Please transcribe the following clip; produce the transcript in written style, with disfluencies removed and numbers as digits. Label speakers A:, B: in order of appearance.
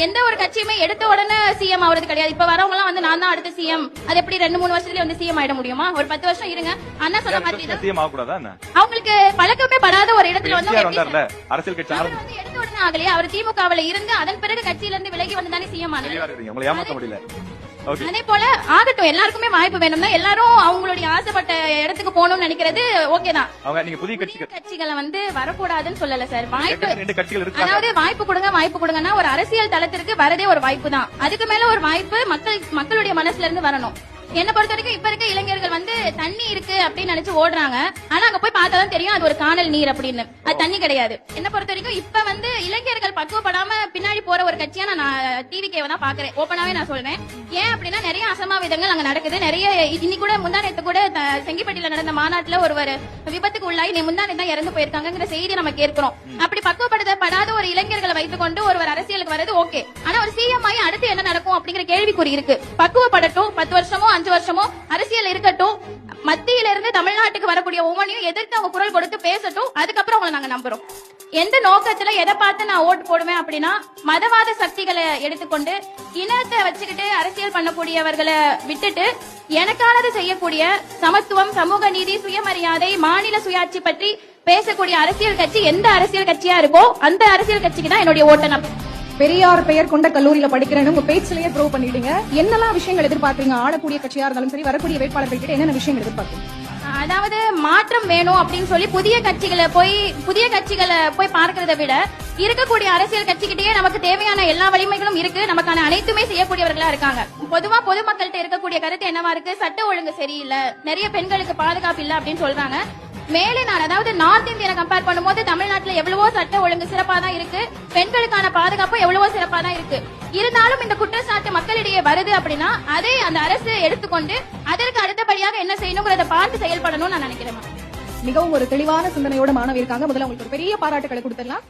A: எந்த ஒரு கட்சியுமே எடுத்த உடனே சிஎம் ஆவறது கிடையாது. இப்ப வரவங்க எல்லாம் வந்து நான் தான் அடுத்த சிஎம், அது எப்படி 2-3 வருஷத்துல வந்து சிஎம் ஆயிட முடியுமா? ஒரு 10 வருஷம் இருங்க. அண்ணா சொன்ன மாதிரி
B: சிஎம் ஆக கூடாதா?
A: அவங்களுக்கு பழக்கமே படாத ஒரு இடத்துல வந்து
B: அரசியல் கட்சி
A: வந்து எடுத்த உடனே ஆகலையே. அவர் திமுகவுல இருந்து அதன் பிறகு கட்சியில இருந்து விலகி வந்து தானே சிஎம் ஆனாரு.
B: உங்களை ஏமாத்த முடியல.
A: அதே போல ஆகட்டும், எல்லாருக்குமே வாய்ப்பு வேணும்னா எல்லாரும் அவங்களுடைய ஆசைப்பட்ட இடத்துக்கு போகணும்னு நினைக்கிறது ஓகே தான்.
B: நீங்க புதிய
A: கட்சிகளை வந்து வரக்கூடாதுன்னு சொல்லல சார். வாய்ப்பு,
B: 2 கட்சிகள் இருக்கு.
A: அதாவது வாய்ப்பு கொடுங்கன்னா ஒரு அரசியல் தளத்திற்கு வரதே ஒரு வாய்ப்பு தான். அதுக்கு மேல ஒரு வாய்ப்பு மக்களுடைய மனசுல இருந்து வரணும். என்ன பொறுத்த வரைக்கும் இப்ப இருக்க இளைஞர்கள் வந்து தண்ணி இருக்கு அப்படின்னு நினைச்சு ஓடுறாங்க. ஆனா அங்க போய் பார்த்தாதான் தெரியும் அது ஒரு காணல் நீர் அப்படின்னு. அது தண்ணி கிடையாது. என்ன பொறுத்த வரைக்கும் இப்ப வந்து இளைஞர்கள் பக்குவப்படாம பின்னாடி போற ஒரு கட்சியா நான் டிவிகேவை தான் பாக்குறேன். ஓப்பனாவே நான் சொல்றேன். ஏன் அப்படின்னா நிறைய அசம்பாவிதங்கள் அங்க நடக்குது. நிறைய இன்னி கூட முந்தானத்து கூட செங்கிப்பட்டியில நடந்த மாநாட்டுல ஒருவர் விபத்துக்கு உள்ளாகி முந்தானே தான் இறந்து போயிருக்காங்கிற செய்தி நம்ம கேட்கிறோம். அப்படி பக்குவப்படுத்தப்படாத ஒரு இளைஞர்களை வைத்துக் கொண்டு ஒருவர் அரசியலுக்கு வரது ஓகே. ஆனா ஒரு சிஎம் ஆகி அடுத்து என்ன நடக்கும் அப்படிங்கிற கேள்விக்குறி இருக்கு. பக்குவப்படட்டும், 10 வருஷமோ 5 வருஷமோ அரசியல் இருக்கட்டும். மத்தியில இருந்து தமிழ்நாட்டுக்கு வரக்கூடிய ஒவ்வொன்றையும் எதிர்த்து அவங்க குரல் கொடுத்து பேசட்டும். அதுக்கப்புறம் உங்களை நாங்க நம்புறோம். எந்த நோக்கத்துல எதை பார்த்து நான் ஓட்டு போடுவேன் அப்படின்னா, மதவாத சக்திகளை எடுத்துக்கொண்டு இனத்தை வச்சுக்கிட்டு அரசியல் பண்ணக்கூடியவர்களை விட்டுட்டு எனக்கானது செய்யக்கூடிய சமத்துவம், சமூக நீதி, சுயமரியாதை, மாநில சுயாட்சி பற்றி பேசக்கூடிய அரசியல் கட்சி எந்த அரசியல் கட்சியா இருக்கோ அந்த அரசியல் கட்சிக்கு தான் என்னுடைய ஓட்டை.
C: பெரியார் பெயர் கொண்ட கல்லூரியில படிக்கிறேன்னு உங்க பேச்சிலேயே ப்ரூவ் பண்ணிட்டீங்க. என்னெல்லாம் விஷயங்கள் எதிர்பார்க்கறீங்க? ஆளக்கூடிய கட்சியா இருந்தாலும் சரி, வரக்கூடிய வேட்பாளர்கள் கிட்ட என்னென்ன விஷயங்கள் எதிர்பார்க்கறீங்க?
A: அதாவது மாற்றம் வேணும் அப்படின்னு சொல்லி புதிய கட்சிகளை போய் பார்க்கறதை விட இருக்கக்கூடிய அரசியல் கட்சிக்கிட்டே நமக்கு தேவையான எல்லா வலிமைகளும் இருக்கு. நமக்கான அனைத்துமே செய்யக்கூடியவர்களா இருக்காங்க. பொதுவா பொதுமக்கள்கிட்ட இருக்கக்கூடிய கருத்து என்னவா இருக்கு? சட்ட ஒழுங்கு சரியில்லை, நிறைய பெண்களுக்கு பாதுகாப்பு இல்ல அப்படின்னு சொல்றாங்க. மேலே நான் அதாவது நார்த் இந்தியனை கம்பேர் பண்ணும்போது தமிழ்நாட்டுல எவ்வளவோ சட்ட ஒழுங்கு சிறப்பா தான் இருக்கு. பெண்களுக்கான பாதுகாப்பு எவ்வளவோ சிறப்பா தான் இருக்கு. இருந்தாலும் இந்த குற்றச்சாட்டு மக்களிடையே வருது அப்படின்னா அதை அந்த அரசு எடுத்துக்கொண்டு அதற்கு அடுத்தபடியாக என்ன செய்யணுங்கிறத பார்த்து செயல்படணும்னு நான் நினைக்கிறேன்.
C: மிகவும் ஒரு தெளிவான சிந்தனையோட மாணவி இருக்காங்க. முதல்ல உங்களுக்கு ஒரு பெரிய பாராட்டுகளை கொடுத்துடலாம்.